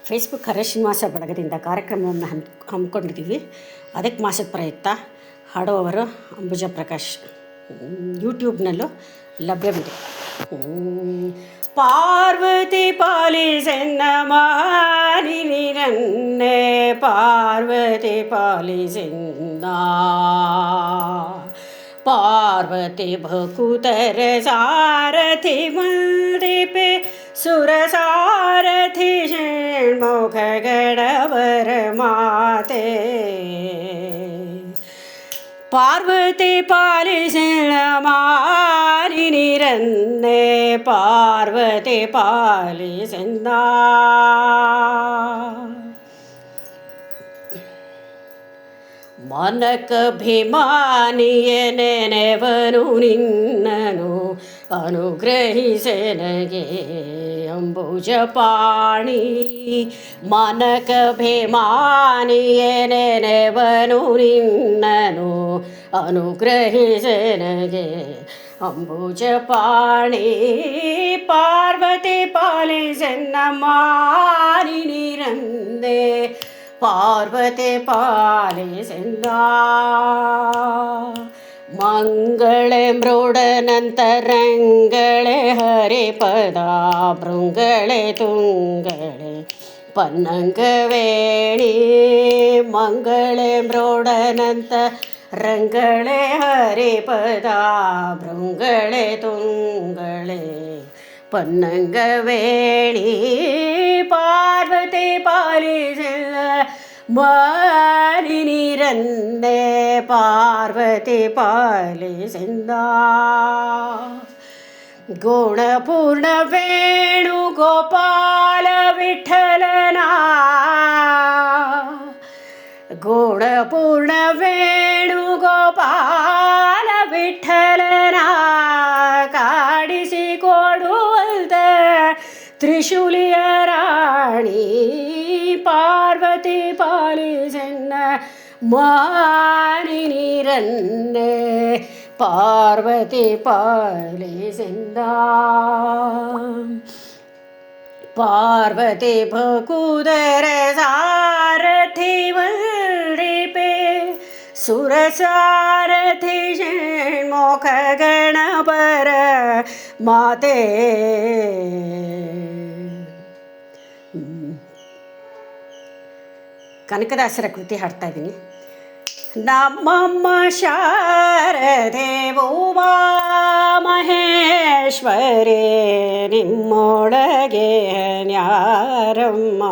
Facebook ಹರೇ ಶ್ರೀನಿವಾಸ ಬಳಗದಿಂದ ಕಾರ್ಯಕ್ರಮವನ್ನು ಹಮ್ಮಿಕೊಂಡಿದ್ದೀವಿ. ಅದಕ್ಕೆ ಮಾಸದ ಪ್ರಯುಕ್ತ ಹಾಡುವವರು ಅಂಬುಜಾ ಪ್ರಕಾಶ್. ಯೂಟ್ಯೂಬ್ನಲ್ಲೂ ಲಭ್ಯವಿದೆ. ಪಾರ್ವತಿ ಪಾಲಿಸೆನ್ನ ಮಾನಿರನ್ನೇ, ಪಾರ್ವತಿ ಪಾಲಿಸೆನ್ನ, ಪಾರ್ವತಿ ಭಕುತರ ಸಾರಥಿ ಮಂದಿಪೆ ಸುರಸಾರಥಿ ಷಣ್ಮುಖ ಗಣವರ ಮಾತೆ. ಪಾರ್ವತಿ ಪಾಲಿಸೆನ್ನ ಮಾನಿರನ್ನೇ, ಪಾರ್ವತಿ ಪಾಲಿಸೆನ್ನ. ಮನಕಭಿಮಾನಿಯ ನೆನೆವನು ನಿನ್ನನು ಅನುಗ್ರಹಿಸೆನಗೆ ಅಂಬುಜಪಾಣಿ. ಮನಕಭಿಮಾನಿಯ ನೆನೆವನು ನಿನ್ನನು ಅನುಗ್ರಹಿಸೆನಗೆ ಅಂಬುಜಪಾಣಿ. ಪಾರ್ವತಿ ಪಾಲಿಸೆನ್ನ ಮಾನಿರನ್ನೇ, ಪಾರ್ವತಿ ಪಾಲಿಸೆನ್ನ. ಮಂಗಳೇ ಮೃಡನಂತರಂಗಳೇ ಹರಿಪದ ಭೃಂಗಳೇ ತುಂಗಳೇ ಪನ್ನಂಗವೇಣಿ. ಮಂಗಳೇ ಮೃಡನಂತ ರಂಗಳೇ ಹರಿಪದ ಭೃಂಗಳೇ ತುಂಗಳೇ ಪನ್ನಂಗವೇಣಿ. ಪಾರ್ವತಿ ಪಾಲಿಸೆನ್ನ ಮಾನಿರನ್ನೇ, ಪಾರ್ವತಿ ಪಾಲಿಸೆನ್ನ. ಗುಣಪೂರ್ಣ ವೇಣು ಗೋಪಾಲ ವಿಠಲನ, ಗುಣಪೂರ್ಣ ವೇಣು ಗೋಪಾಲ ವಿಠಲನ ಕಾಡಿಸಿಕೊಡುವಂತ ತ್ರಿಶೂಲಿಯ ರಾಣಿ. ಪಾರ್ವತಿ ಪಾಲಿಸೆನ್ನ ಮಾನಿರನ್ನೇ, ಪಾರ್ವತಿ ಪಾಲಿಸೆನ್ನ. ಪಾರ್ವತಿ ಭಕುತರ ಸಾರಥಿ ವಂದಿಪೆ ಸುರಸಾರಥಿ ಷಣ್ಮುಖ ಗಣಪರ ಮಾತೆ. ಕನಕದಾಸರ ಕೃತಿ ಹಾಡ್ತಾ ಇದ್ದೀನಿ. ನಮ್ಮಮ್ಮ ಶಾರದೆ ಉಮಾ ಮಹೇಶ್ವರಿ, ನಿಮ್ಮೊಳಗೆ ನ್ಯಾರಮ್ಮ.